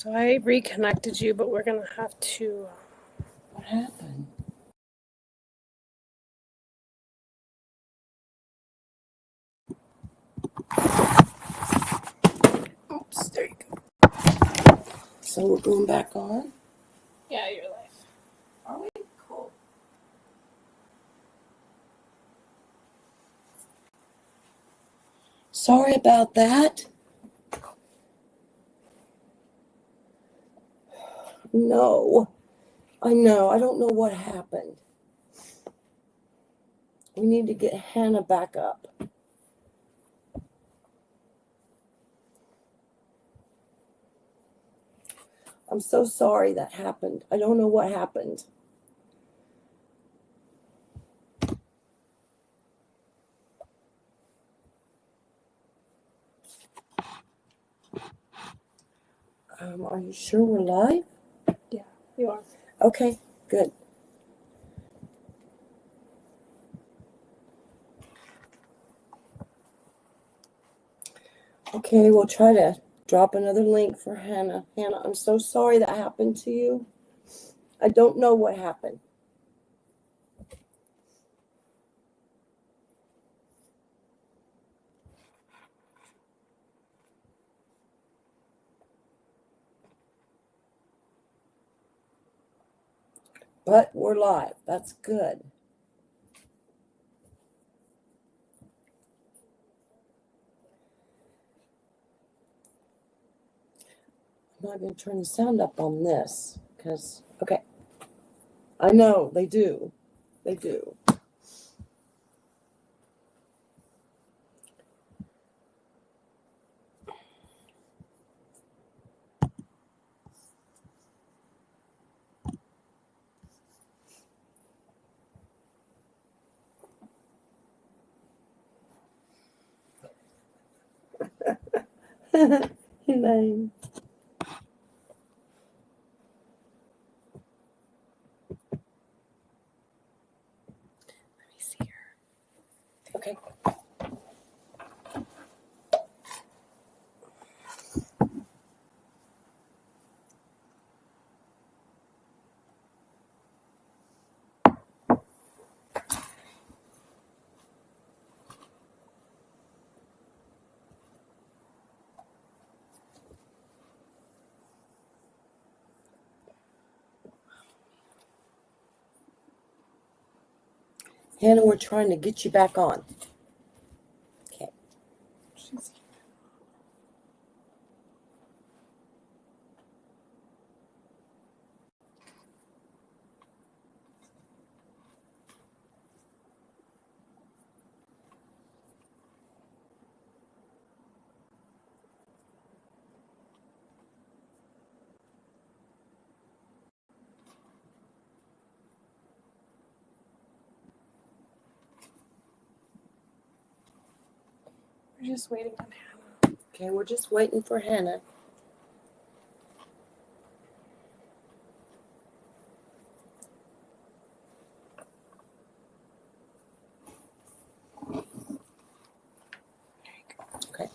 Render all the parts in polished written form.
So I reconnected you, but we're going to have to... What happened? Oops, there you go. So we're going back on? Yeah, you're live. Are we? Cool. Sorry about that. No. I know. I don't know what happened. We need to get Hannah back up. I'm so sorry that happened. I don't know what happened. Are you sure we're live? Yeah, you are. Okay, good. Okay, we'll try to drop another link for Hannah. Hannah, I'm so sorry that happened to you. I don't know what happened. But we're live. That's good. I'm not going to turn the sound up on this because, okay. I know, they do. They do. Elaine. Let me see her. Okay. Hannah, we're trying to get you back on. Okay. She's here. We're just waiting on Hannah. Okay, we're just waiting for Hannah. Okay.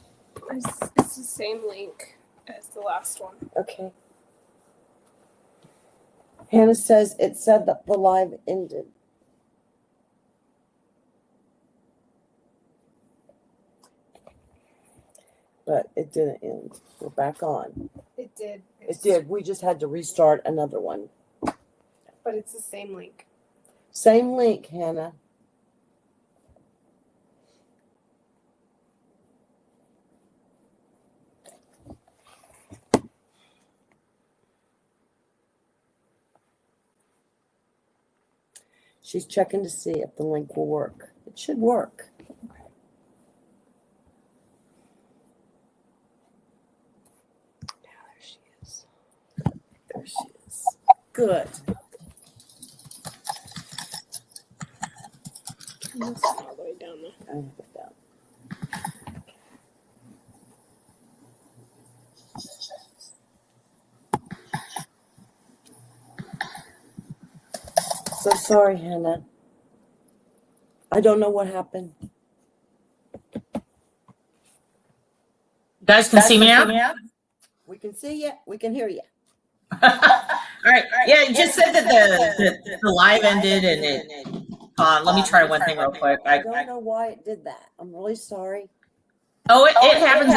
It's the same link as the last one. Okay. Hannah says it said that the live ended. But it didn't end. We're back on. It did. It did. We just had to restart another one. But it's the same link. Same link, Hannah. She's checking to see if the link will work. It should work. Yeah, there she is. There she is. Good. It's all the way down there. I have it down. So sorry, Hannah. I don't know what happened. You guys can see me now? We can see you. We can hear you. All right. Yeah, you just said that the live ended and it. Let me try one thing real quick. I don't know why it did that. I'm really sorry. Oh, it happens.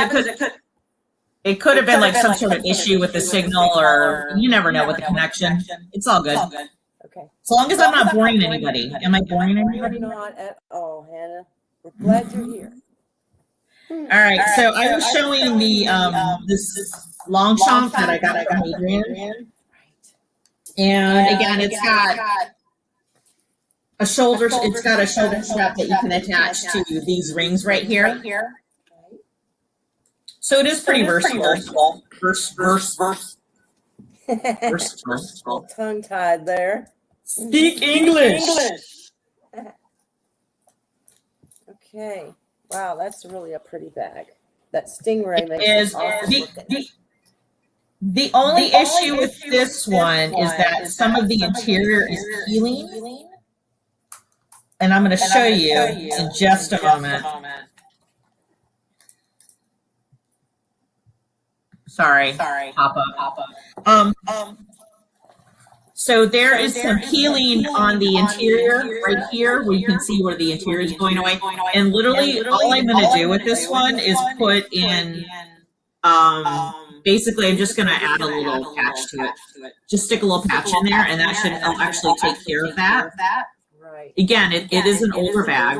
It could have been like some sort of issue with the signal, or you never know with the connection. It's all good. Okay. As long as I'm not boring anybody. Am I boring anybody? You're not at all, Hannah. We're glad you're here. All right. So I was showing the this Longchamp that I got from Adrian. And again, it's got a shoulder. It's got a shoulder strap that you can attach to these rings right here. So it is pretty versatile. Versatile. Tongue tied there. Speak English. Okay. Wow, that's really a pretty bag. That stingray makes is it awesome. The only issue with this one is that some of the interior is peeling. And I'm going to show you in just a moment. Sorry, pop up. So there is some peeling on the interior right here, where you can see where the interior is going away. And literally, all I'm going to do with this one is put in. Basically, I'm just going to add a little patch to it. Just stick a little patch in there, and that should actually take care of that. Right. Again, it is an older bag.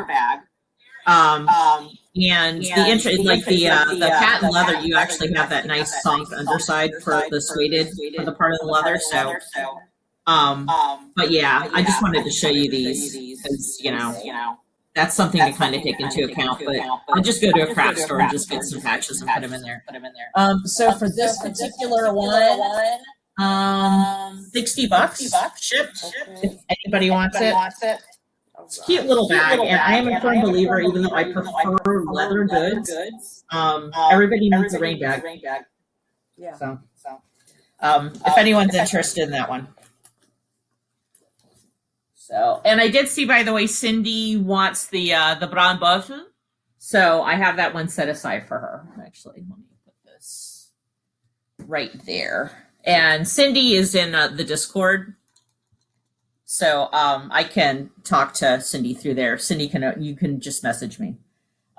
And the interest, like the patent leather, you actually have that nice soft underside for the suede for the part of the leather. So, but yeah, I just wanted to show you these because that's something to kind of take into account. But I'll just go to a craft store and just get some patches and put them in there. So for this particular one, $60 shipped. If anybody wants it. It's a cute little bag, and I am a firm believer, even though I prefer leather goods, everybody needs a rain bag. Yeah. So if anyone's interested in that one. So, and I did see, by the way, Cindy wants the Brand Buffel, so I have that one set aside for her. Actually, let me put this right there. And Cindy is in the Discord. So I can talk to Cindy through there. Cindy, you can just message me.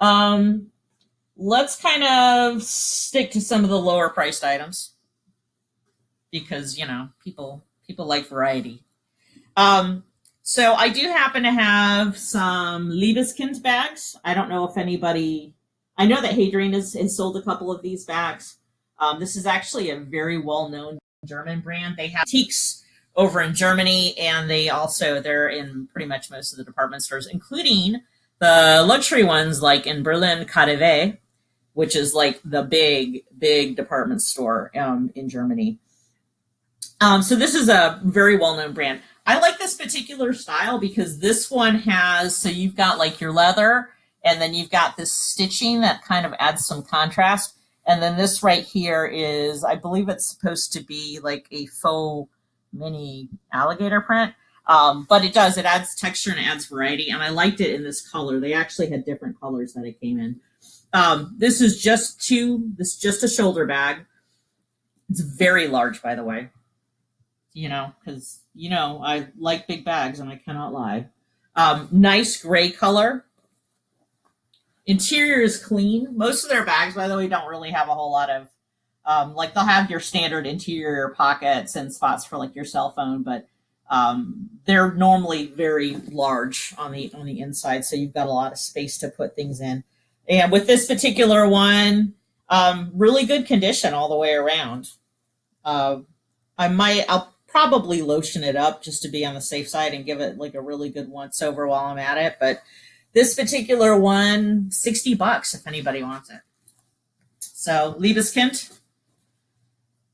Let's kind of stick to some of the lower priced items because people like variety. So I do happen to have some Liebeskind bags. I don't know if anybody. I know that Hadrian has sold a couple of these bags. This is actually a very well known German brand. They have boutiques over in Germany, and they're in pretty much most of the department stores, including the luxury ones like in Berlin, KaDeWe, which is like the big department store in Germany. So this is a very well-known brand. I like this particular style because this one has, so you've got like your leather, and then you've got this stitching that kind of adds some contrast. And then this right here is, I believe it's supposed to be like a faux mini alligator print, but it adds texture and adds variety, and I liked it in this color. They actually had different colors that it came in. This is just a shoulder bag. It's very large, by the way, because I like big bags and I cannot lie. Nice gray color. Interior is clean. Most of their bags, by the way, don't really have a whole lot of like they'll have your standard interior pockets and spots for like your cell phone, but they're normally very large on the inside, so you've got a lot of space to put things in. And with this particular one, really good condition all the way around. I'll probably lotion it up just to be on the safe side and give it like a really good once over while I'm at it. But this particular one, $60 if anybody wants it. So Liebeskind,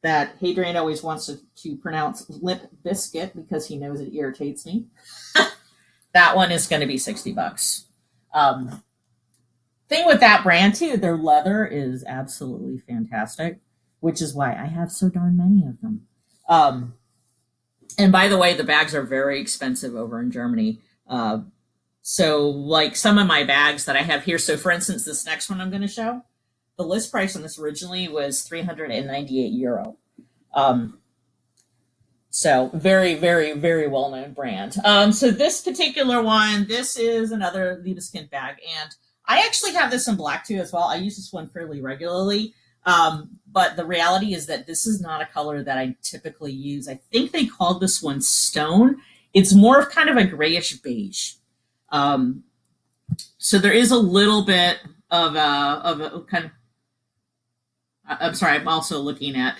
that Hadrian always wants to pronounce lip biscuit because he knows it irritates me. That one is going to be $60. Thing with that brand too, their leather is absolutely fantastic, which is why I have so darn many of them. And by the way, the bags are very expensive over in Germany. So like some of my bags that I have here, so for instance, this next one I'm going to show, the list price on this originally was €398. So very, very, very well-known brand. So this particular one, this is another Liebeskind bag. And I actually have this in black too as well. I use this one fairly regularly. But the reality is that this is not a color that I typically use. I think they called this one Stone. It's more of kind of a grayish beige. So there is a little bit of a kind of, I'm sorry, I'm also looking at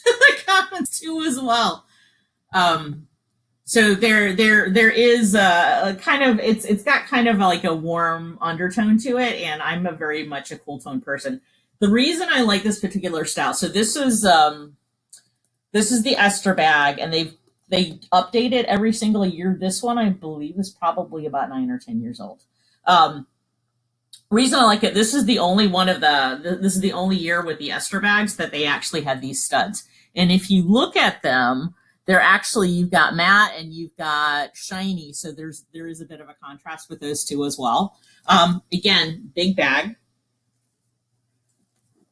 the comments too as well. So there is a kind of, it's got kind of like a warm undertone to it, and I'm very much a cool tone person. The reason I like this particular style, so this is the Esther bag, and they update it every single year. This one, I believe, is probably about 9 or 10 years old. Reason I like it, this is the only one of this is the only year with the Esther bags that they actually had these studs. And if you look at them, they're actually, you've got matte and you've got shiny. So there is a bit of a contrast with those two as well. Again, big bag.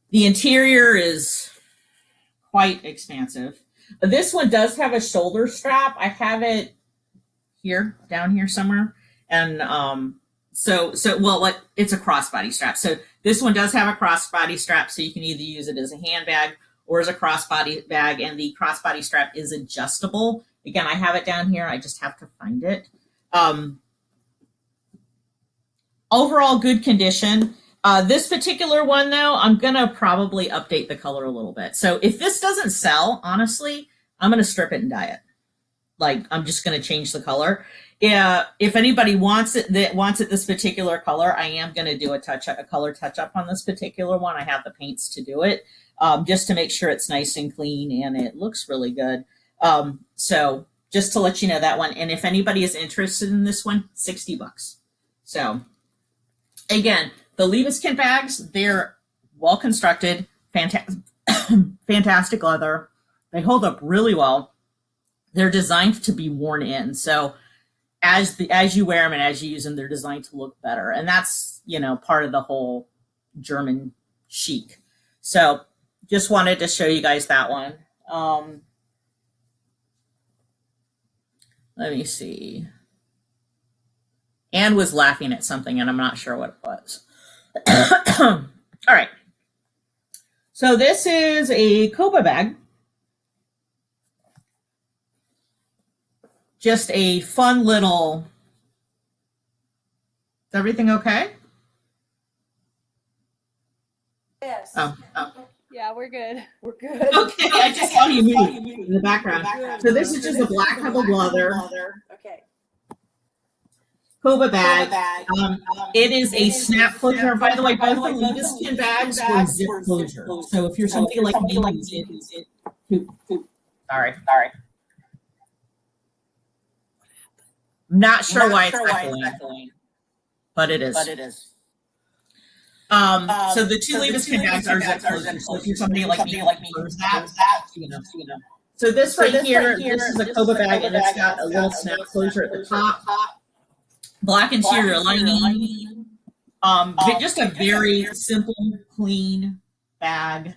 The interior is quite expansive. This one does have a shoulder strap. I have it here, down here somewhere. And it's a crossbody strap. So this one does have a crossbody strap, so you can either use it as a handbag or as a crossbody bag, and the crossbody strap is adjustable. Again, I have it down here. I just have to find it. Overall, good condition. This particular one, though, I'm going to probably update the color a little bit. So if this doesn't sell, honestly, I'm going to strip it and dye it. Like, I'm just going to change the color. If anybody wants it this particular color, I am going to do a color touch up on this particular one. I have the paints to do it, just to make sure it's nice and clean and it looks really good. So just to let you know that one. And if anybody is interested in this one, $60. So again, the Liebeskind bags, they're well constructed, fantastic leather. They hold up really well. They're designed to be worn in. So as you wear them and as you use them, they're designed to look better. And that's, part of the whole German chic. So just wanted to show you guys that one. Let me see. Anne was laughing at something and I'm not sure what it was. All right. So this is a Coba bag. Just a fun little. Is everything okay? Yes. Oh. Yeah, we're good. We're good. Okay, I just saw you move in the background. So this is just a black coupled leather. Okay. Coba bag. It is a snap closure. By the way, both the Liebeskind bags were zip closure. So if you're somebody like me, sorry. Not sure why it's echoing, but it is. So the two Liebeskind bags are zip closures. So if you're somebody like me, that. So this right here, this is a Coba bag, and it's got a little snap closure at the top. Black interior lining. Just a very simple, clean bag.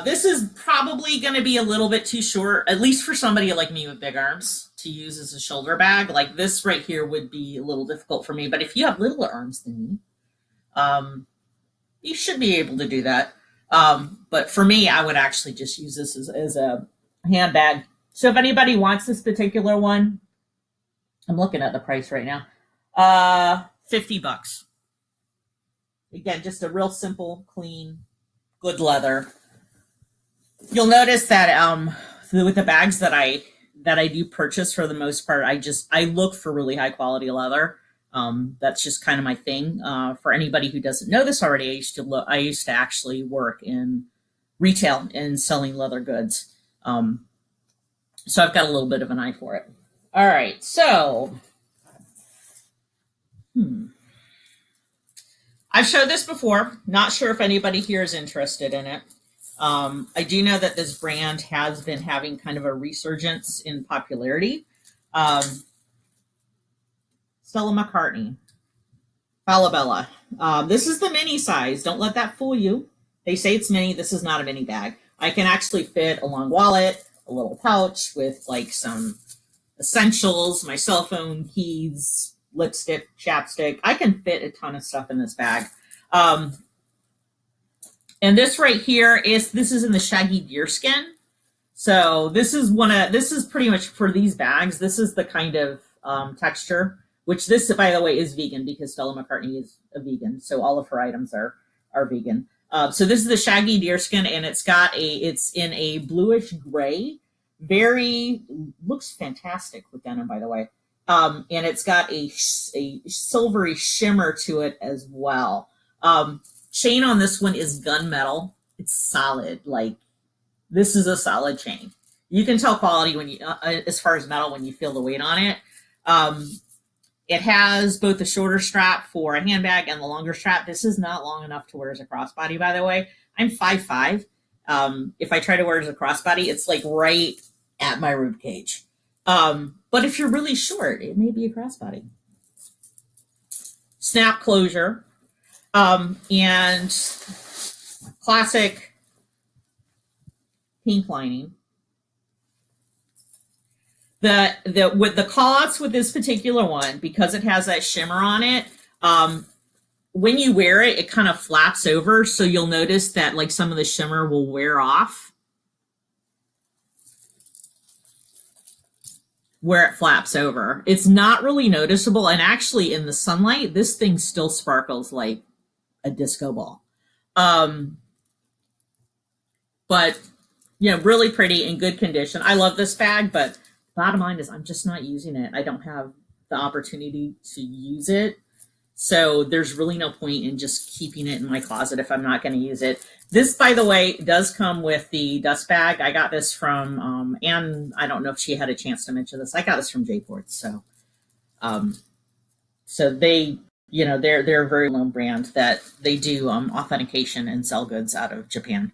This is probably going to be a little bit too short, at least for somebody like me with big arms, to use as a shoulder bag. Like this right here would be a little difficult for me. But if you have littler arms than me, you should be able to do that. But for me, I would actually just use this as a handbag. So if anybody wants this particular one, I'm looking at the price right now. $50. Again, just a real simple, clean, good leather. You'll notice that with the bags that I do purchase, for the most part, I look for really high quality leather. That's just kind of my thing. For anybody who doesn't know this already, I used to actually work in retail and selling leather goods. So I've got a little bit of an eye for it. All right, so I've showed this before. Not sure if anybody here is interested in it. I do know that this brand has been having kind of a resurgence in popularity. Stella McCartney. Falabella. This is the mini size. Don't let that fool you. They say it's mini. This is not a mini bag. I can actually fit a long wallet, a little pouch with like some essentials, my cell phone, keys, lipstick, chapstick. I can fit a ton of stuff in this bag. And this right here is in the shaggy deer skin. So this is pretty much for these bags. This is the kind of texture, which this, by the way, is vegan because Stella McCartney is a vegan. So all of her items are vegan. So this is the shaggy deer skin, and it's in a bluish gray. Looks fantastic with denim, by the way. And it's got a silvery shimmer to it as well. Chain on this one is gunmetal. It's solid. Like, this is a solid chain. You can tell quality when you, as far as metal, when you feel the weight on it. It has both the shorter strap for a handbag and the longer strap. This is not long enough to wear as a crossbody, by the way. I'm 5'5". If I try to wear it as a crossbody, it's like right at my rib cage. But if you're really short, it may be a crossbody. Snap closure. And classic pink lining. With the call-outs with this particular one, because it has that shimmer on it, when you wear it, it kind of flaps over, so you'll notice that like some of the shimmer will wear off where it flaps over. It's not really noticeable, and actually in the sunlight, this thing still sparkles like a disco ball. But really pretty, in good condition. I love this bag, but bottom line is I'm just not using it. I don't have the opportunity to use it. So there's really no point in just keeping it in my closet if I'm not going to use it. This, by the way, does come with the dust bag. I got this from, Anne, I don't know if she had a chance to mention this. I got this from J-Ports. So they, they're a very known brand that they do authentication and sell goods out of Japan.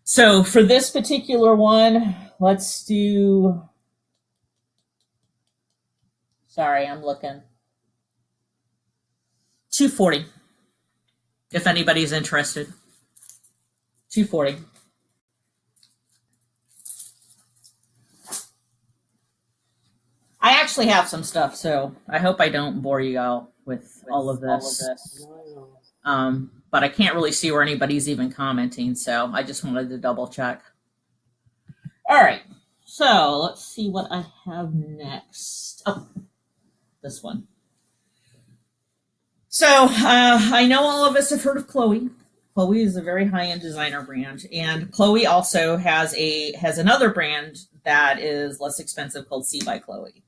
So for this particular one, let's do, sorry, I'm looking. $240. If anybody's interested. $240. I actually have some stuff, so I hope I don't bore you out with all of this. But I can't really see where anybody's even commenting, so I just wanted to double check. All right, so let's see what I have next. Oh, this one. So I know all of us have heard of Chloe. Chloe is a very high-end designer brand, and Chloe also has another brand that is less expensive called C by Chloe.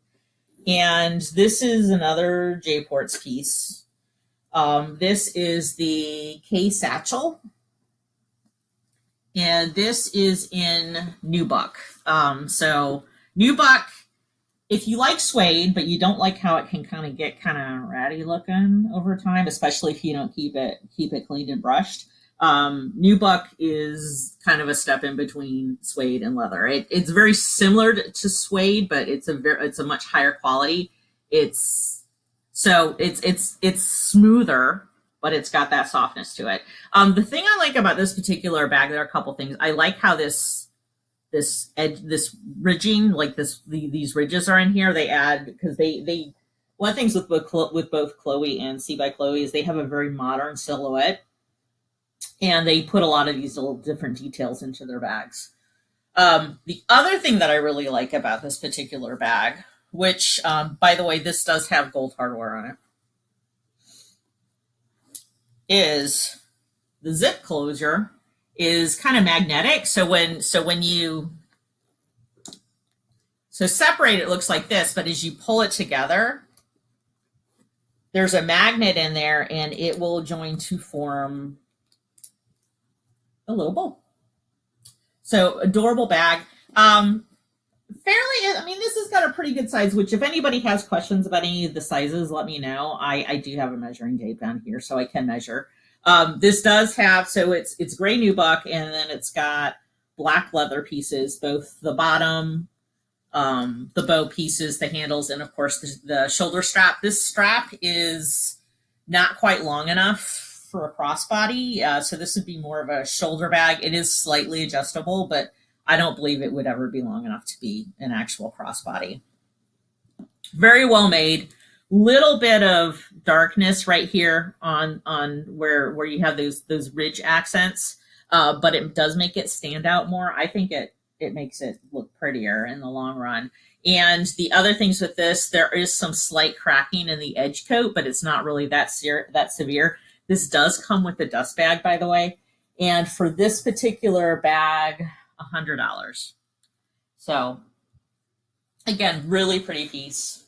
And this is another J-Ports piece. This is the K Satchel, and this is in nubuck. So nubuck, if you like suede, but you don't like how it can kind of get kind of ratty looking over time, especially if you don't keep it cleaned and brushed, nubuck is kind of a step in between suede and leather. It's very similar to suede, but it's a much higher quality. It's smoother, but it's got that softness to it. The thing I like about this particular bag, there are a couple things. I like how this ridging, like these ridges are in here. They add, because they one of the things with both Chloe and C by Chloe is they have a very modern silhouette, and they put a lot of these little different details into their bags. The other thing that I really like about this particular bag, which, by the way, this does have gold hardware on it, is the zip closure is kind of magnetic. So when you separate, it looks like this, but as you pull it together, there's a magnet in there, and it will join to form a little bowl. So adorable bag. This has got a pretty good size, which if anybody has questions about any of the sizes, let me know. I do have a measuring tape down here, so I can measure. This does have, so it's gray nubuck, and then it's got black leather pieces, both the bottom, the bow pieces, the handles, and of course the shoulder strap. This strap is not quite long enough for a crossbody. So this would be more of a shoulder bag. It is slightly adjustable, but I don't believe it would ever be long enough to be an actual crossbody. Very well made. Little bit of darkness right here on where you have those ridge accents, but it does make it stand out more. I think it makes it look prettier in the long run. And the other things with this, there is some slight cracking in the edge coat, but it's not really that severe. This does come with a dust bag, by the way. And for this particular bag, $100. So again, really pretty piece.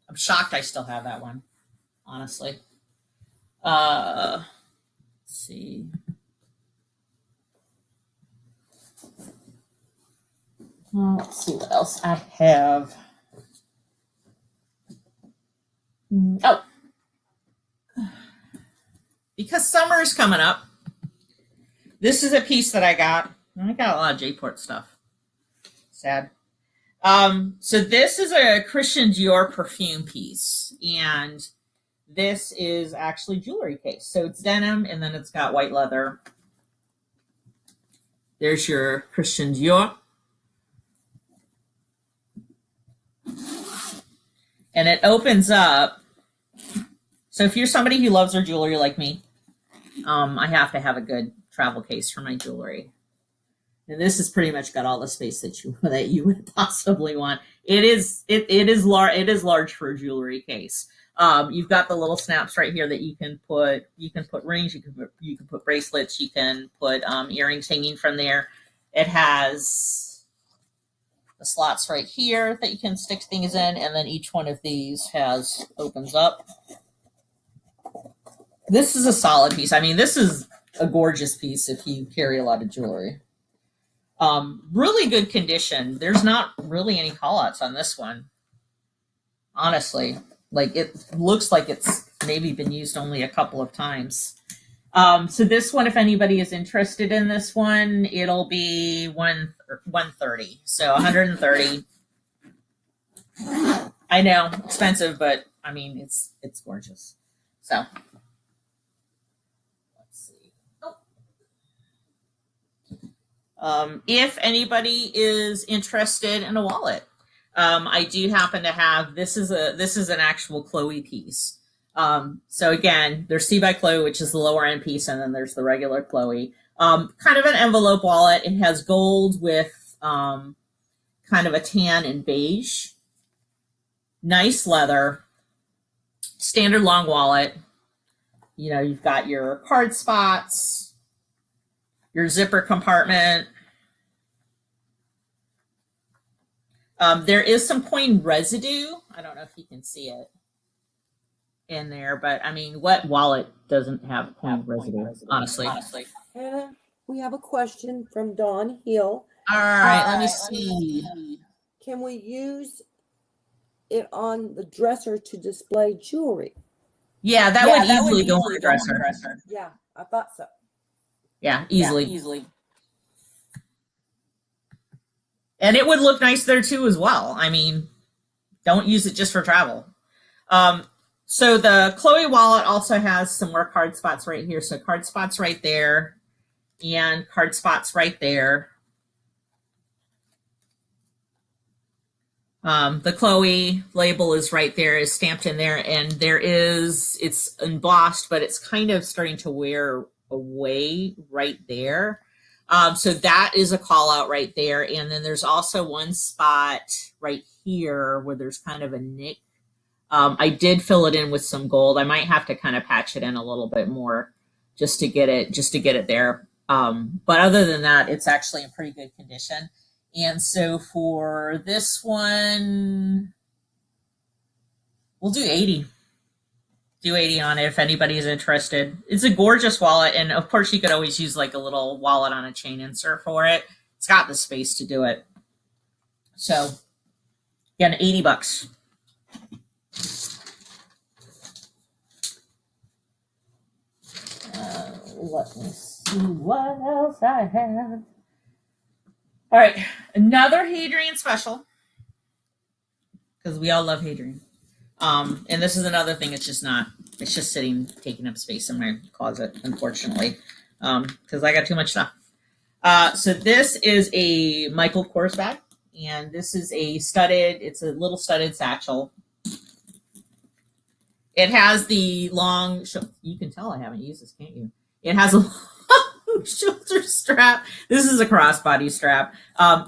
I'm shocked I still have that one, honestly. Let's see. Let's see what else I have. Oh, because summer is coming up, this is a piece that I got. I got a lot of J-Port stuff. Sad. So this is a Christian Dior perfume piece, and this is actually jewelry case. So it's denim, and then it's got white leather. There's your Christian Dior. And it opens up. So if you're somebody who loves their jewelry like me, I have to have a good travel case for my jewelry. And this has pretty much got all the space that you would possibly want. It is large for a jewelry case. You've got the little snaps right here that you can put rings, you can put bracelets, you can put earrings hanging from there. It has the slots right here that you can stick things in, and then each one of these opens up. This is a solid piece. I mean, this is a gorgeous piece if you carry a lot of jewelry. Really good condition. There's not really any call-outs on this one, honestly. Like, it looks like it's maybe been used only a couple of times. So this one, if anybody is interested in this one, it'll be $130. So $130. I know, expensive, but I mean, it's gorgeous. So let's see. If anybody is interested in a wallet, I do happen to have, this is an actual Chloe piece. So again, there's C by Chloe, which is the lower end piece, and then there's the regular Chloe. Kind of an envelope wallet. It has gold with kind of a tan and beige. Nice leather. Standard long wallet. You know, you've got your card spots, your zipper compartment. There is some coin residue. I don't know if you can see it in there, but I mean, what wallet doesn't have coin residue, honestly? Hannah, we have a question from Dawn Hill. All right, let me see. Can we use it on the dresser to display jewelry? Yeah, that would easily go on the dresser. Yeah, I thought so. Yeah, easily. And it would look nice there too as well. I mean, don't use it just for travel. So the Chloe wallet also has some more card spots right here. So card spots right there and card spots right there. The Chloe label is right there, is stamped in there, and it's embossed, but it's kind of starting to wear away right there. So that is a call out right there. And then there's also one spot right here where there's kind of a nick. I did fill it in with some gold. I might have to kind of patch it in a little bit more just to get it there. But other than that, it's actually in pretty good condition. And so for this one, we'll do 80. Do 80 on it if anybody's interested. It's a gorgeous wallet, and of course you could always use like a little wallet on a chain insert for it. It's got the space to do it. So again, $80. Let me see what else I have. All right, another Hadrian special, because we all love Hadrian. And this is another thing, it's just not It's just sitting, taking up space in my closet, unfortunately, because I got too much stuff. So this is a Michael Kors bag, and this is a studded, it's a little studded satchel. It has the long, you can tell I haven't used this, can't you? It has a long shoulder strap. This is a crossbody strap.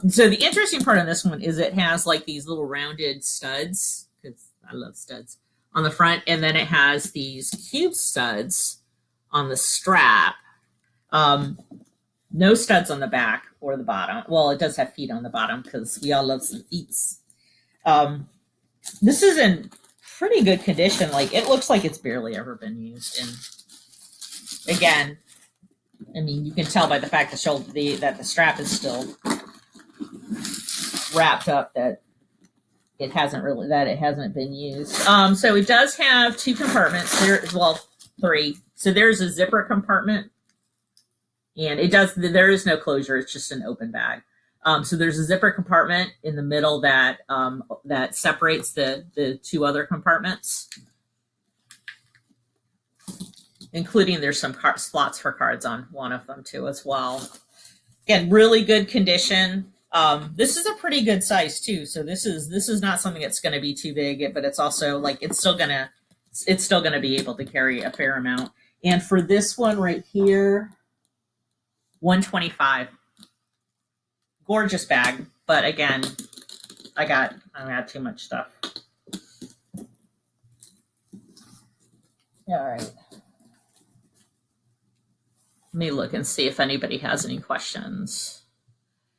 So the interesting part on this one is it has like these little rounded studs, because I love studs, on the front, and then it has these cube studs on the strap. No studs on the back or the bottom. Well, it does have feet on the bottom because we all love some feet. This is in pretty good condition. Like, it looks like it's barely ever been used. And again, I mean, you can tell by the fact that the strap is still wrapped up that it hasn't been used. So it does have two compartments there, well, three. So there's a zipper compartment, and there is no closure. It's just an open bag. So there's a zipper compartment in the middle that separates the two other compartments, including there's some slots for cards on one of them too as well. Again, really good condition. This is a pretty good size too. So this is not something that's going to be too big, but it's also like it's still gonna be able to carry a fair amount. And for this one right here, $125. Gorgeous bag, but again, I got too much stuff. All right. Let me look and see if anybody has any questions.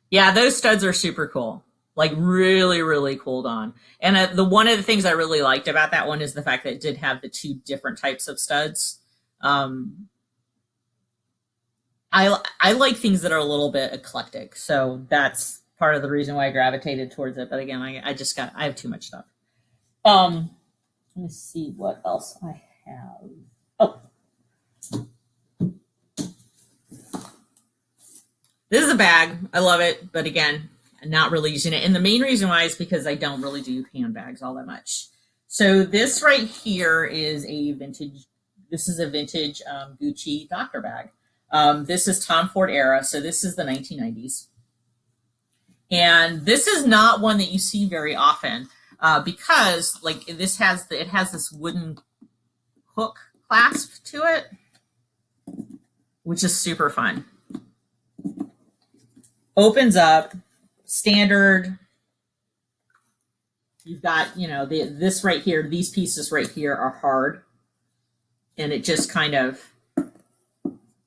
Yeah, those studs are super cool. Like really, really cool on. And one of the things I really liked about that one is the fact that it did have the two different types of studs. I like things that are a little bit eclectic, so that's part of the reason why I gravitated towards it. But again, I have too much stuff. Let me see what else I have. Oh, this is a bag. I love it, but again, I'm not really using it. And the main reason why is because I don't really do handbags all that much. So this right here is a vintage. This is a vintage Gucci doctor bag. This is Tom Ford era, so this is the 1990s. And this is not one that you see very often because like it has this wooden hook clasp to it, which is super fun. Opens up, standard. You've got, this right here, these pieces right here are hard, and it just kind of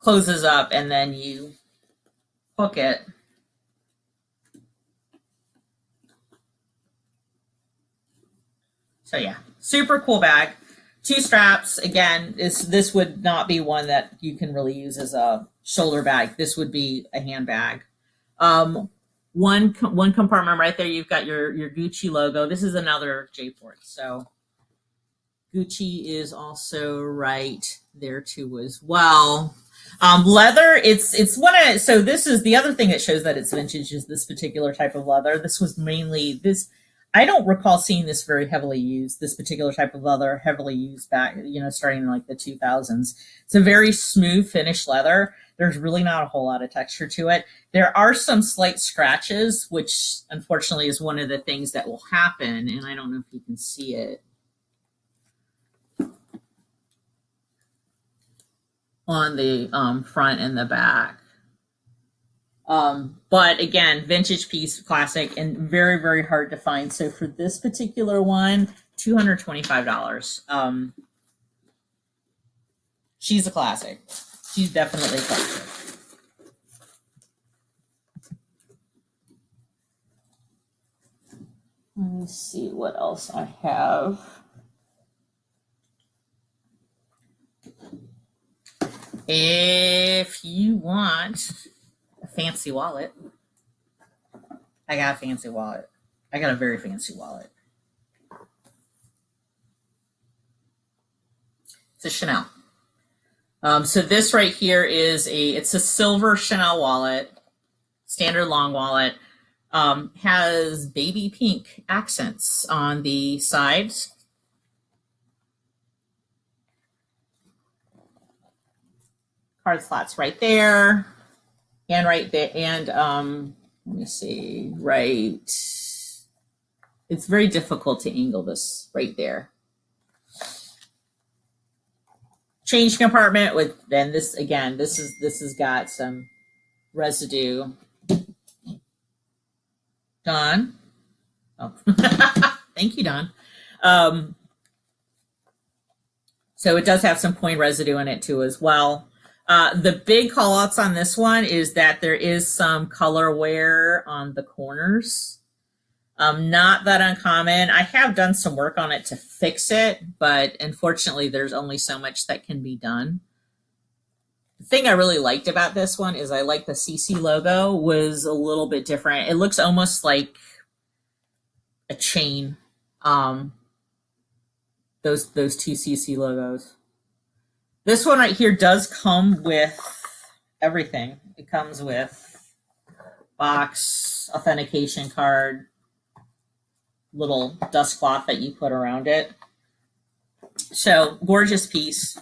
closes up, and then you hook it. So yeah, super cool bag. Two straps. Again, this would not be one that you can really use as a shoulder bag. This would be a handbag. One compartment right there, you've got your Gucci logo. This is another J-port. So Gucci is also right there too as well. Leather, it's one of, so this is the other thing that shows that it's vintage is this particular type of leather. This was mainly this, I don't recall seeing this very heavily used, this particular type of leather heavily used back, starting in like the 2000s. It's a very smooth finished leather. There's really not a whole lot of texture to it. There are some slight scratches, which unfortunately is one of the things that will happen. And I don't know if you can see it on the front and the back. But again, vintage piece, classic, and very, very hard to find. So for this particular one, $225. She's a classic. She's definitely a classic. Let me see what else I have. If you want a fancy wallet, I got a fancy wallet. I got a very fancy wallet. It's a Chanel. So this right here is it's a silver Chanel wallet, standard long wallet. Has baby pink accents on the sides. card slots right there, and right there, and let me see, right. It's very difficult to angle this right there. Change compartment with, then this again, this has got some residue. Don. Oh, thank you, Don. So it does have some coin residue in it too as well. The big call outs on this one is that there is some color wear on the corners. Not that uncommon. I have done some work on it to fix it, but unfortunately there's only so much that can be done. The thing I really liked about this one is I like the CC logo was a little bit different. It looks almost like a chain. Those two CC logos. This one right here does come with everything. It comes with box, authentication card, little dust cloth that you put around it. So gorgeous piece.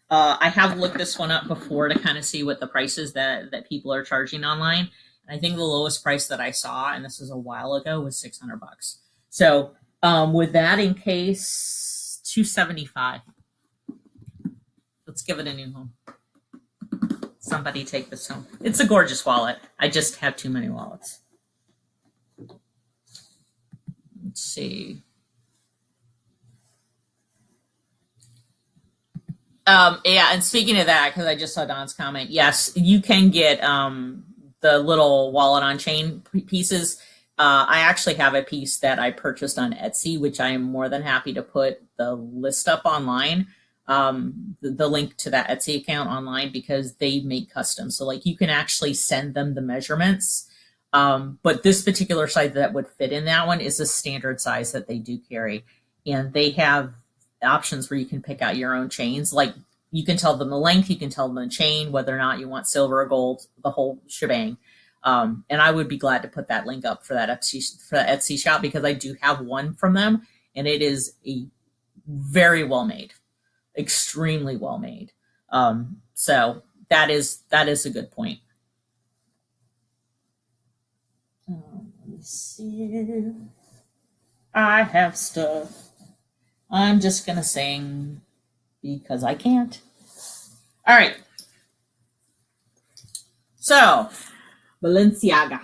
I have looked this one up before to kind of see what the prices that people are charging online. I think the lowest price that I saw, and this was a while ago, was $600. So with that in case, $275. Let's give it a new home. Somebody take this home. It's a gorgeous wallet. I just have too many wallets. Let's see. Yeah, and speaking of that, because I just saw Don's comment, yes, you can get the little wallet on chain pieces. I actually have a piece that I purchased on Etsy, which I am more than happy to put the list up online, the link to that Etsy account online, because they make custom. So like you can actually send them the measurements. But this particular size that would fit in that one is a standard size that they do carry. And they have options where you can pick out your own chains. Like you can tell them the length, you can tell them the chain, whether or not you want silver or gold, the whole shebang. And I would be glad to put that link up for that Etsy shop, because I do have one from them, and it is a very well made, extremely well made. So that is a good point. Let me see. I have stuff. I'm just gonna sing because I can't. All right. So, Balenciaga.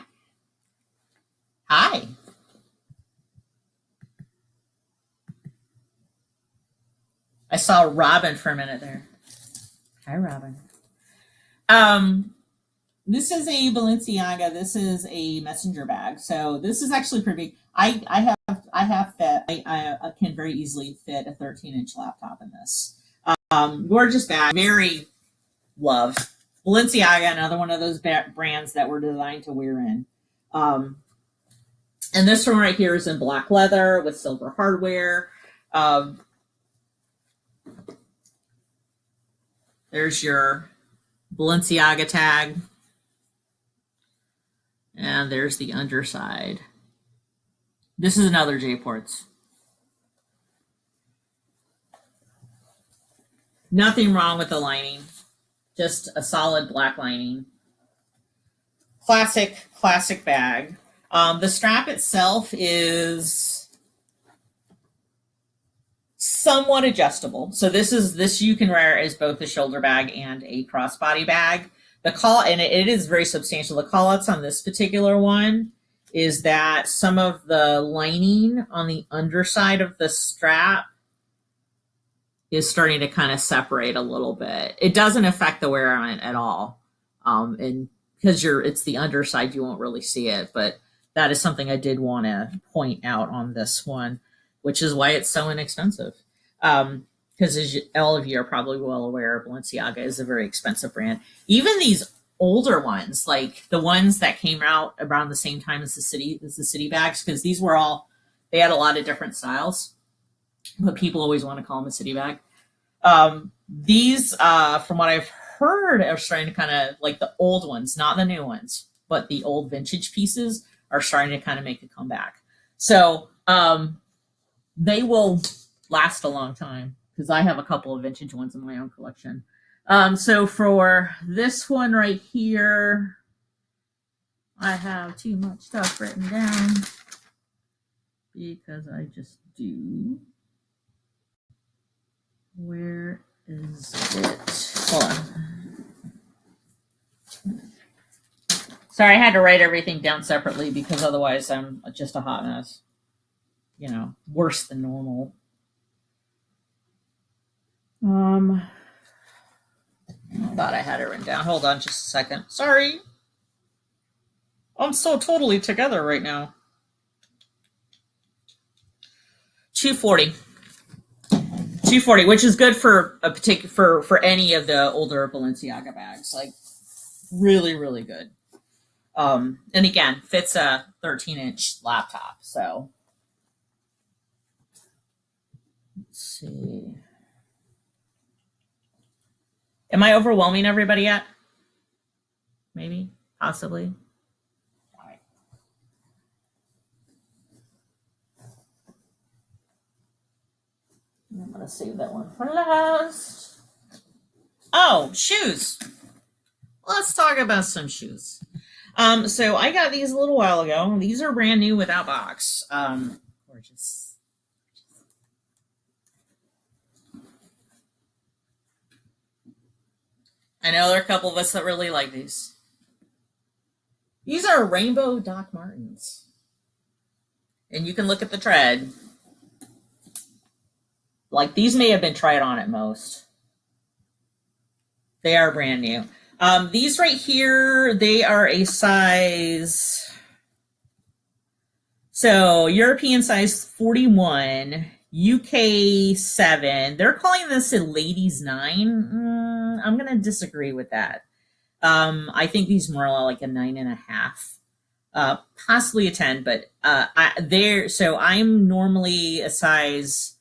Hi. I saw Robin for a minute there. Hi, Robin. This is a Balenciaga. This is a messenger bag. So this is actually pretty big. I can very easily fit a 13-inch laptop in this. Gorgeous bag. Very love. Balenciaga, another one of those brands that were designed to wear in. And this one right here is in black leather with silver hardware. There's your Balenciaga tag. And there's the underside. This is another J-Ports. Nothing wrong with the lining. Just a solid black lining. Classic bag. The strap itself is somewhat adjustable. So this you can wear as both a shoulder bag and a crossbody bag. It is very substantial. The call outs on this particular one is that some of the lining on the underside of the strap is starting to kind of separate a little bit. It doesn't affect the wear on it at all. And because it's the underside, you won't really see it, but that is something I did want to point out on this one, which is why it's so inexpensive. Because as all of you are probably well aware, Balenciaga is a very expensive brand. Even these older ones, like the ones that came out around the same time as the city bags, because they had a lot of different styles, but people always want to call them a city bag. These, from what I've heard, are starting to kind of, like the old ones, not the new ones, but the old vintage pieces are starting to kind of make a comeback. So they will last a long time, because I have a couple of vintage ones in my own collection. So for this one right here, I have too much stuff written down because I just do. Where is it? Hold on. Sorry, I had to write everything down separately because otherwise I'm just a hot mess. You know, worse than normal. I thought I had it written down. Hold on just a second. Sorry. I'm so totally together right now. 240. 240, which is good for a particular for any of the older Balenciaga bags. Like really, really good. And again, fits a 13-inch laptop. So let's see. Am I overwhelming everybody yet? Maybe, possibly. All right. I'm gonna save that one for last. Oh, shoes. Let's talk about some shoes. So I got these a little while ago. These are brand new without box. Gorgeous. I know there are a couple of us that really like these. These are rainbow Doc Martens. And you can look at the tread. Like these may have been tried on at most. They are brand new. These right here, they are a size. So European size 41, UK 7. They're calling this a ladies 9. I'm going to disagree with that. I think these more like a 9.5, possibly a 10, but so I'm normally a size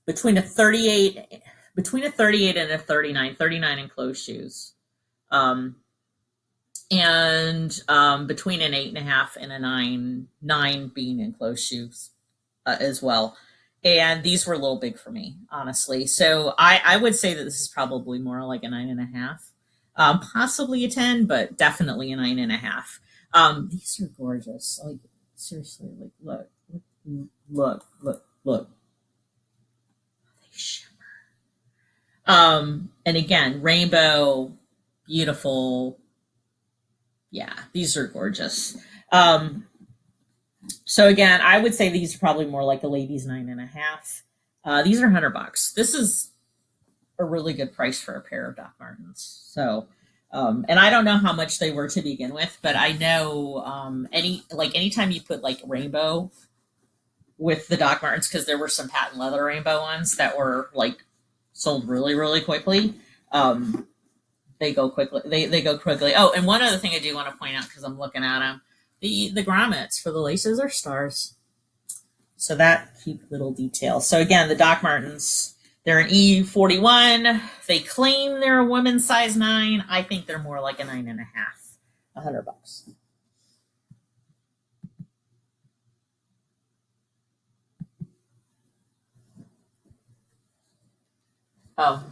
between a 38 and a 39 in closed shoes. And between an 8.5 and a 9 being in closed shoes as well. And these were a little big for me, honestly. So I would say that this is probably more like a 9.5, possibly a 10, but definitely a 9.5. These are gorgeous. Like seriously, like look. They shimmer. And again, rainbow, beautiful. Yeah, these are gorgeous. So again, I would say these are probably more like a ladies 9.5. These are $100. This is a really good price for a pair of Doc Martens. So, and I don't know how much they were to begin with, but I know anytime you put like rainbow with the Doc Martens, because there were some patent leather rainbow ones that were like sold really, really quickly. They go quickly. They go quickly. Oh, and one other thing I do want to point out because I'm looking at them, the grommets for the laces are stars. So that cute little detail. So again, the Doc Martens, they're an E41. They claim they're a women's size 9. I think they're more like a 9.5. $100. Oh.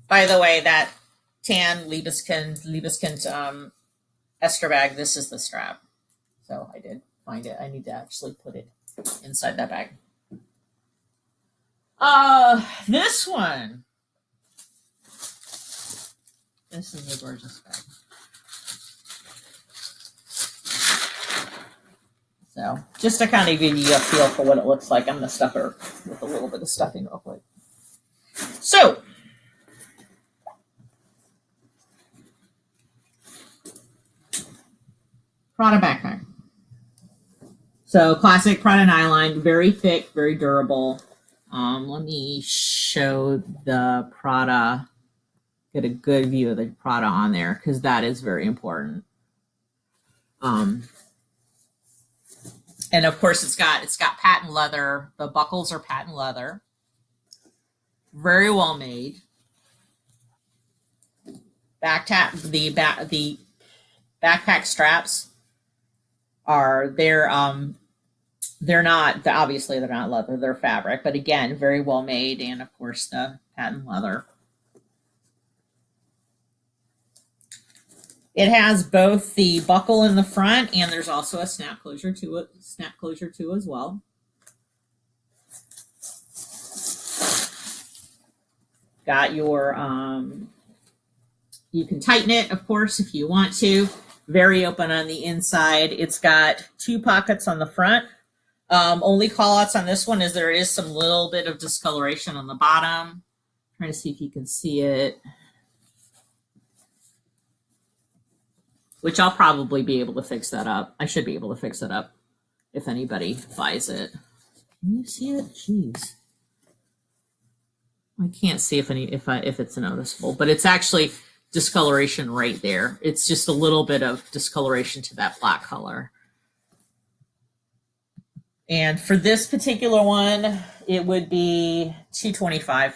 By the way, that tan Liebeskind Esther bag, this is the strap. So I did find it. I need to actually put it inside that bag. This one. This is a gorgeous bag. So just to kind of give you a feel for what it looks like, I'm going to stuff her with a little bit of stuffing real quick. So, Prada Backpack. So classic Prada nylon, very thick, very durable. Let me show the Prada, get a good view of the Prada on there because that is very important. And of course it's got patent leather. The buckles are patent leather. Very well made. The backpack straps are They're not, obviously they're not leather, they're fabric, but again, very well made, and of course the patent leather. It has both the buckle in the front, and there's also a snap closure to it, as well. Got your, you can tighten it, of course, if you want to. Very open on the inside. It's got 2 pockets on the front. Only call outs on this one is there is some little bit of discoloration on the bottom. Trying to see if you can see it. Which I'll probably be able to fix that up. I should be able to fix it up if anybody buys it. Can you see it? Jeez. I can't see if it's noticeable, but it's actually discoloration right there. It's just a little bit of discoloration to that black color. And for this particular one, it would be $225.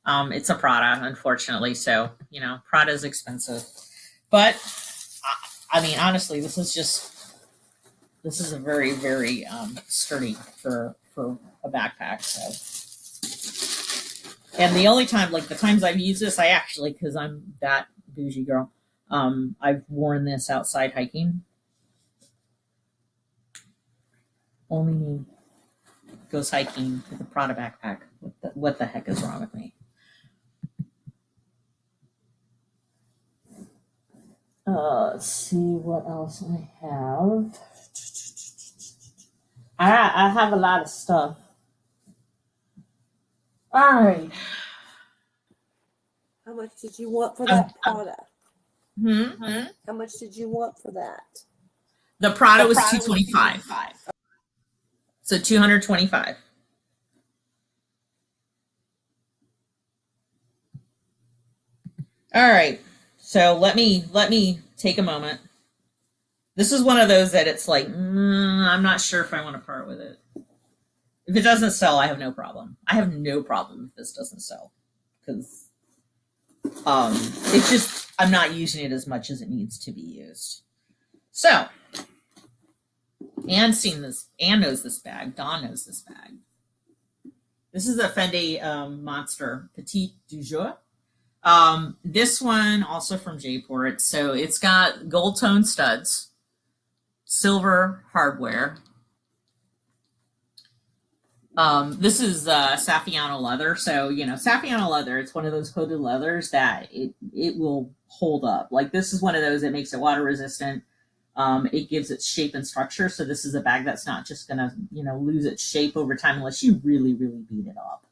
It's a Prada, unfortunately. So, you know, Prada is expensive. But, I mean, honestly, this is a very, very sturdy for a backpack. So. And the only time, like the times I've used this, I actually, because I'm that bougie girl, I've worn this outside hiking. Only me goes hiking with a Prada backpack. What the heck is wrong with me? Let's see what else I have. I have a lot of stuff. All right. How much did you want for that Prada? Hmm? How much did you want for that? The Prada was $225. So $225. All right. So let me take a moment. This is one of those that it's like, I'm not sure if I want to part with it. If it doesn't sell, I have no problem. I have no problem if this doesn't sell, because it's just I'm not using it as much as it needs to be used. So, Anne's seen this. Anne knows this bag. Dawn knows this bag. This is a Fendi Monster Petite Dour. This one also from J-Port. So it's got gold tone studs, silver hardware. This is Saffiano leather. So, you know, Saffiano leather, it's one of those coated leathers that it will hold up. Like this is one of those that makes it water resistant. It gives it shape and structure. So this is a bag that's not just going to, you know, lose its shape over time unless you really, really beat it up.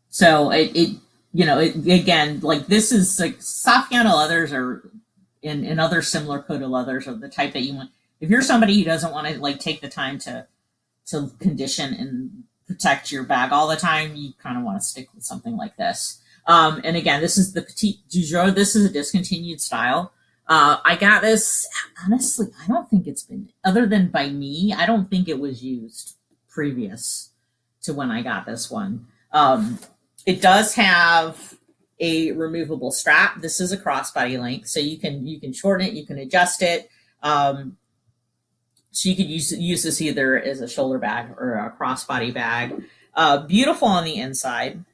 So again, like this is like Saffiano leathers are in other similar coated leathers are the type that you want. If you're somebody who doesn't want to like take the time to condition and protect your bag all the time, you kind of want to stick with something like this. And again, this is the Petite Dour. This is a discontinued style. I got this, honestly, I don't think it's been, other than by me, I don't think it was used previous to when I got this one. It does have a removable strap. This is a crossbody length, so you can shorten it, you can adjust it. So you could use this either as a shoulder bag or a crossbody bag. Beautiful on the inside.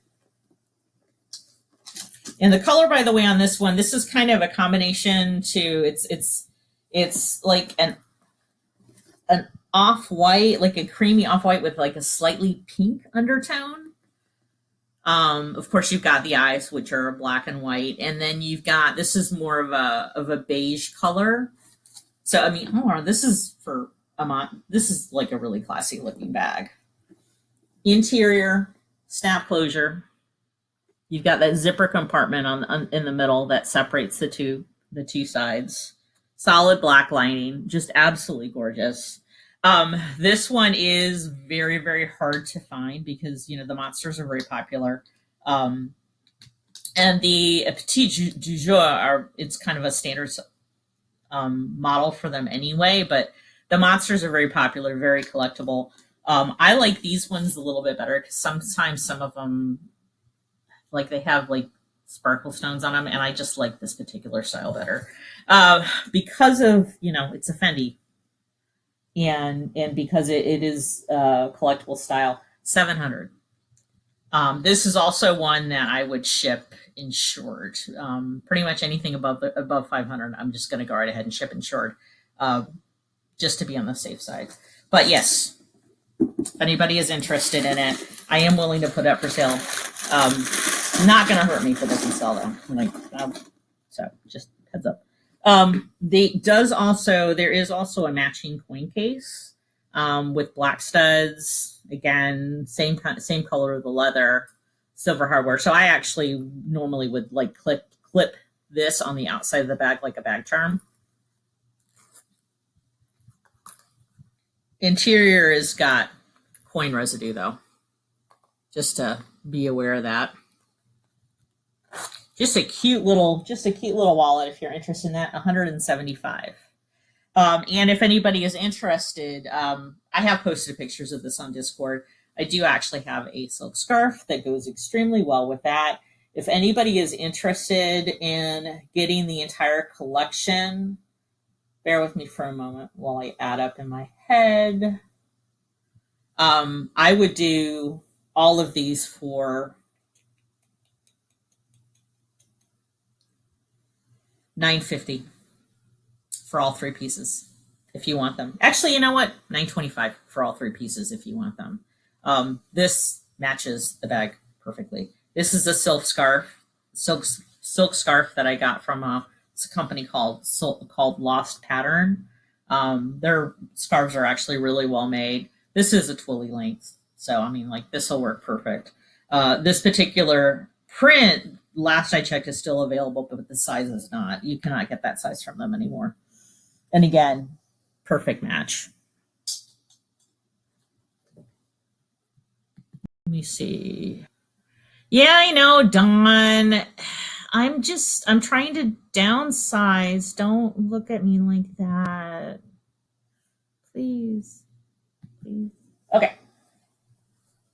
And the color, by the way, on this one, this is kind of a combination to it's like an off-white, like a creamy off-white with like a slightly pink undertone. Of course, you've got the eyes, which are black and white, and then you've got, this is more of a beige color. So I mean, this is for this is like a really classy looking bag. Interior snap closure. You've got that zipper compartment in the middle that separates the two sides. Solid black lining, just absolutely gorgeous. This one is very, very hard to find because, you know, the monsters are very popular. And the Petite Dour it's kind of a standard model for them anyway, but the monsters are very popular, very collectible. I like these ones a little bit better because sometimes some of them, like they have like sparkle stones on them, and I just like this particular style better because of, you know, it's a Fendi. and because it is collectible style, $700. This is also one that I would ship insured. Pretty much anything above $500, I'm just going to go right ahead and ship insured, just to be on the safe side. But yes, if anybody is interested in it, I am willing to put it up for sale. Not going to hurt me if it doesn't sell though. So just heads up. There is also a matching coin case with black studs. Again, same color of the leather, silver hardware. So I actually normally would like clip this on the outside of the bag like a bag charm. Interior has got coin residue though, just to be aware of that. Just a cute little wallet if you're interested in that. $175. And if anybody is interested, I have posted pictures of this on Discord. I do actually have a silk scarf that goes extremely well with that. If anybody is interested in getting the entire collection, bear with me for a moment while I add up in my head. I would do all of these for $950 for all 3 pieces if you want them. Actually, you know what? $925 for all 3 pieces if you want them. This matches the bag perfectly. This is a silk scarf that I got from it's a company called Lost Pattern. Their scarves are actually really well made. This is a twilly length, so I mean, like, this will work perfect. This particular print, last I checked, is still available, but the size is not. You cannot get that size from them anymore. And again, perfect match. Let me see. Yeah, I know, Dawn. I'm trying to downsize. Don't look at me like that. Please. Okay.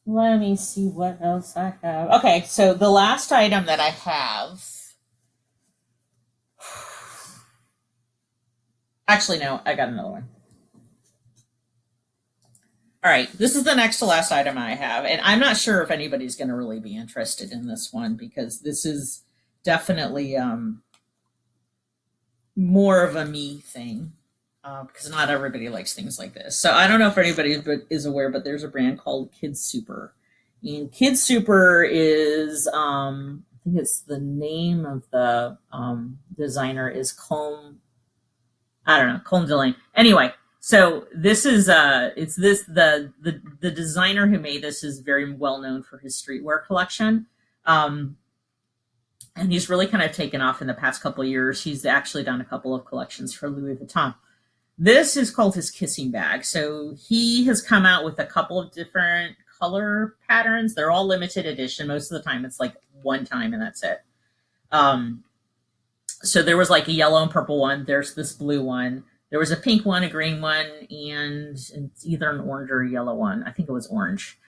Let me see what else I have. Okay, so the last item that I have. Actually, no, I got another one. All right, this is the next to last item I have, and I'm not sure if anybody's going to really be interested in this one because this is definitely more of a me thing because not everybody likes things like this. So I don't know if anybody is aware, but there's a brand called Kid Super. And Kid Super is, I think it's the name of the designer is Colm Delaney. Anyway, so this is the designer who made this is very well known for his streetwear collection. And he's really kind of taken off in the past couple of years. He's actually done a couple of collections for Louis Vuitton. This is called his kissing bag. So he has come out with a couple of different color patterns. They're all limited edition. Most of the time it's like one time and that's it. So there was like a yellow and purple one. There's this blue one. There was a pink one, a green one, and it's either an orange or a yellow one. I think it was orange.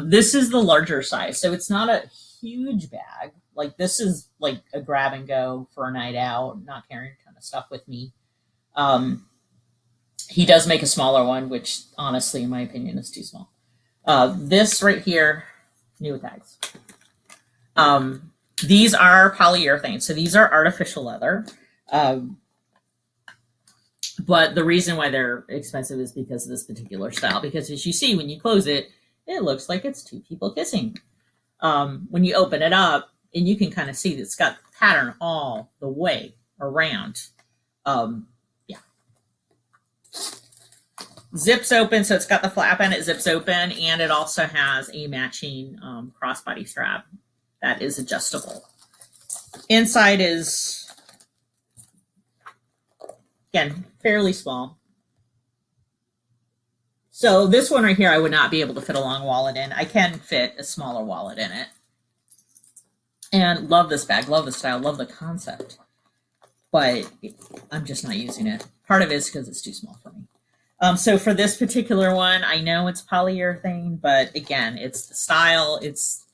This is the larger size. So it's not a huge bag. Like this is like a grab and go for a night out, not carrying a ton of stuff with me. He does make a smaller one, which honestly, in my opinion, is too small. This right here, new with tags. These are polyurethane. So these are artificial leather. But the reason why they're expensive is because of this particular style. Because as you see, when you close it, it looks like it's 2 people kissing. When you open it up, and you can kind of see that it's got pattern all the way around. Zips open, so it's got the flap and it zips open, and it also has a matching crossbody strap that is adjustable. Inside is, again, fairly small. So this one right here, I would not be able to fit a long wallet in. I can fit a smaller wallet in it. And love this bag, love the style, love the concept. But I'm just not using it. Part of it is because it's too small for me. So for this particular one, I know it's polyurethane, but again, it's the style, it's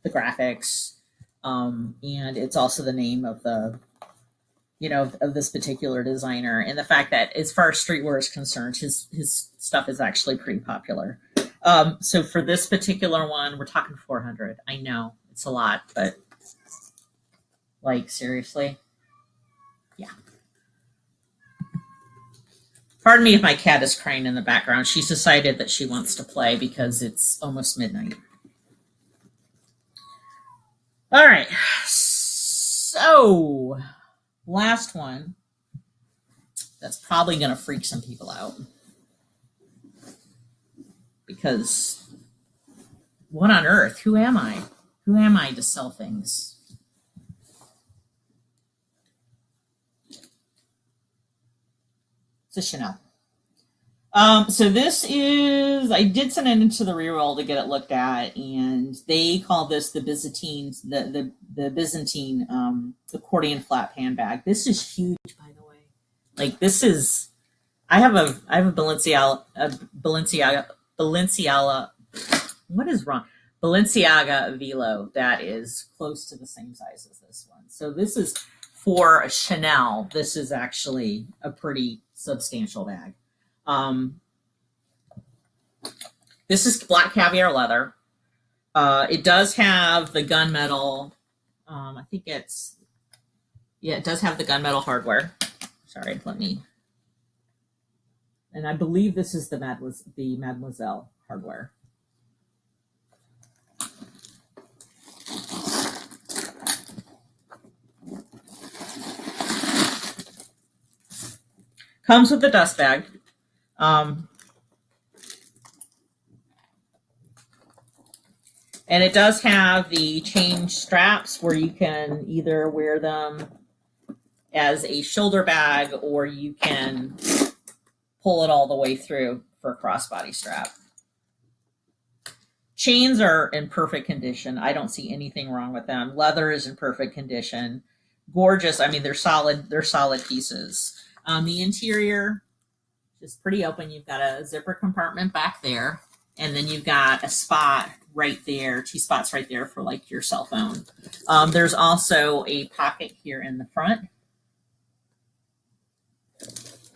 the graphics, and it's also the name of the of this particular designer, and the fact that as far as streetwear is concerned, his stuff is actually pretty popular. So for this particular one, we're talking 400. I know it's a lot, but like seriously, yeah. Pardon me if my cat is crying in the background. She's decided that she wants to play because it's almost midnight. All right. So, last one. That's probably going to freak some people out. Because what on earth? Who am I? Who am I to sell things? It's a Chanel. So this is, I did send it into the reroll to get it looked at, and they call this the Byzantine, the Byzantine accordion flap handbag. This is huge, by the way. Like this is, I have a Balenciaga, what is wrong? Balenciaga Velo that is close to the same size as this one. So this is for a Chanel. This is actually a pretty substantial bag. This is black caviar leather. It does have the gunmetal. I think it's, yeah, it does have the gunmetal hardware. Sorry, let me. And I believe this is the Mademoiselle hardware. Comes with the dust bag. And it does have the chain straps where you can either wear them as a shoulder bag or you can pull it all the way through for a crossbody strap. Chains are in perfect condition. I don't see anything wrong with them. Leather is in perfect condition. Gorgeous. I mean, they're solid pieces. The interior is pretty open. You've got a zipper compartment back there, and then you've got a spot right there, 2 spots right there for like your cell phone. There's also a pocket here in the front.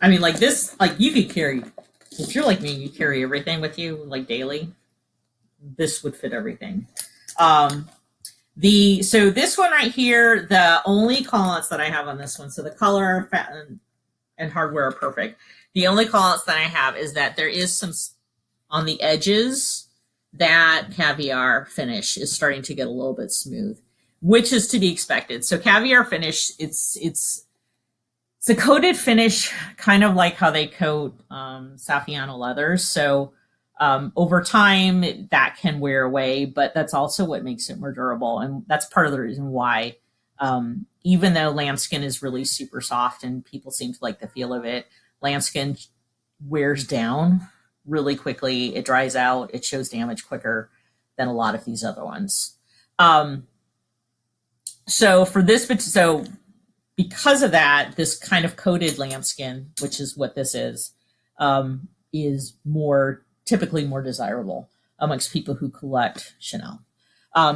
I mean, like this, like you could carry, if you're like me, you carry everything with you like daily. This would fit everything. So this one right here, the only call-outs that I have on this one, so the color and hardware are perfect. The only call-outs that I have is that there is some on the edges that caviar finish is starting to get a little bit smooth, which is to be expected. So caviar finish, it's a coated finish, kind of like how they coat Saffiano leathers. So over time that can wear away, but that's also what makes it more durable. And that's part of the reason why, even though lambskin is really super soft and people seem to like the feel of it, lambskin wears down really quickly. It dries out. It shows damage quicker than a lot of these other ones. So for this, so because of that, this kind of coated lambskin, which is what this is typically more desirable amongst people who collect Chanel.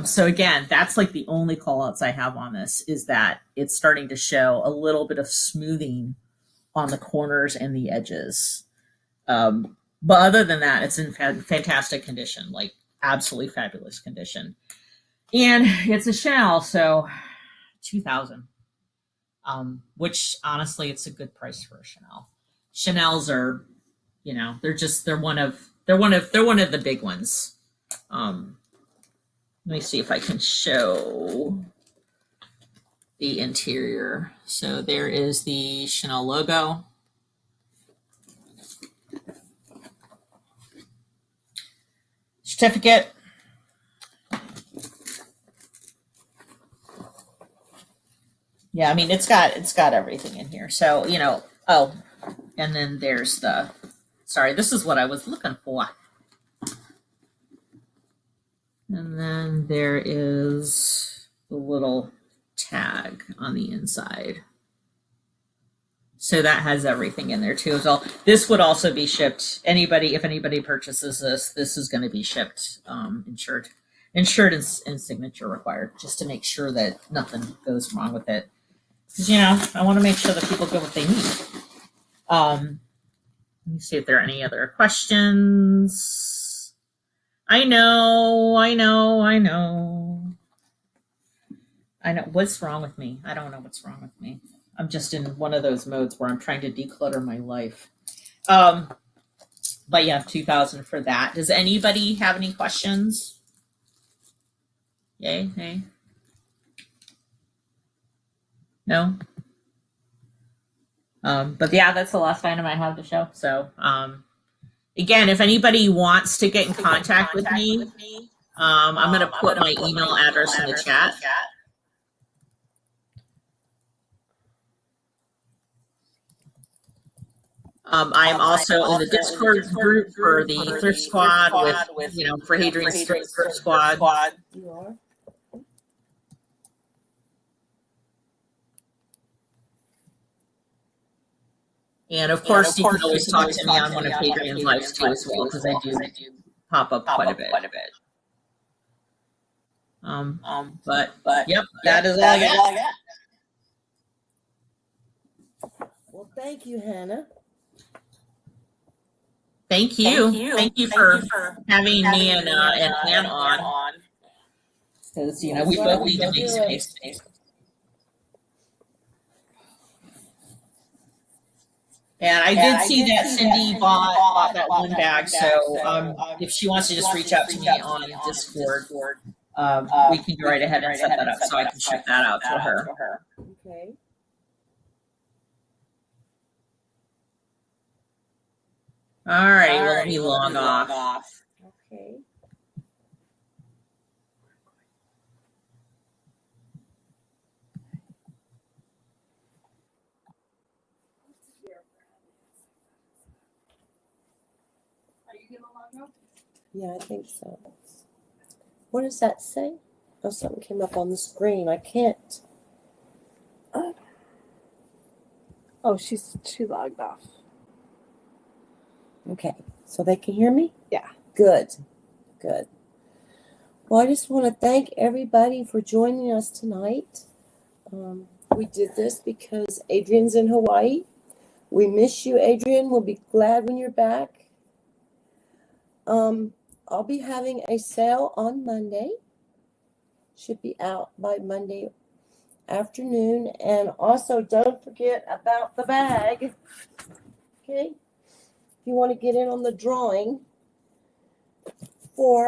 So again, that's like the only call outs I have on this is that it's starting to show a little bit of smoothing on the corners and the edges. But other than that, it's in fantastic condition, like absolutely fabulous condition. And it's a Chanel, so $2,000, which honestly, it's a good price for a Chanel. Chanel's are, they're one of the big ones. Let me see if I can show the interior. So there is the Chanel logo. Certificate. Yeah, I mean, it's got everything in here. So, oh, and then there's sorry, this is what I was looking for. And then there is the little tag on the inside. So that has everything in there too as well. This would also be shipped. If anybody purchases this is going to be shipped, insured and signature required, just to make sure that nothing goes wrong with it. because I want to make sure that people get what they need. Let me see if there are any other questions. I know. What's wrong with me? I don't know what's wrong with me. I'm just in one of those modes where I'm trying to declutter my life. But yeah, 2,000 for that. Does anybody have any questions? Yay, hey. No? But yeah, that's the last item I have to show. So, again, if anybody wants to get in contact with me, I'm going to put my email address in the chat. I'm also in the Discord group for the Thrift Squad with for Hadrian's Thrift Squad. You are? And of course, you can always talk to me on one of Hadrian's lives too as well, because I do pop up quite a bit. But yep, that is all I got. Well, thank you, Hannah. Thank you for having me and Ann on. Because we both need to make space. And I did see that Cindy bought that one bag, so if she wants to just reach out to me on Discord, we can go right ahead and set that up so I can ship that out to her. Okay. All right, well, let me log off. Okay. Are you gonna log off? Yeah, I think so. What does that say? Oh, something came up on the screen. I can't. Oh, she logged off. Okay, so they can hear me? Yeah. Good. Well, I just want to thank everybody for joining us tonight. We did this because Adrian's in Hawaii. We miss you, Adrian. We'll be glad when you're back. I'll be having a sale on Monday. Should be out by Monday afternoon. And also, don't forget about the bag. Okay? If you want to get in on the drawing for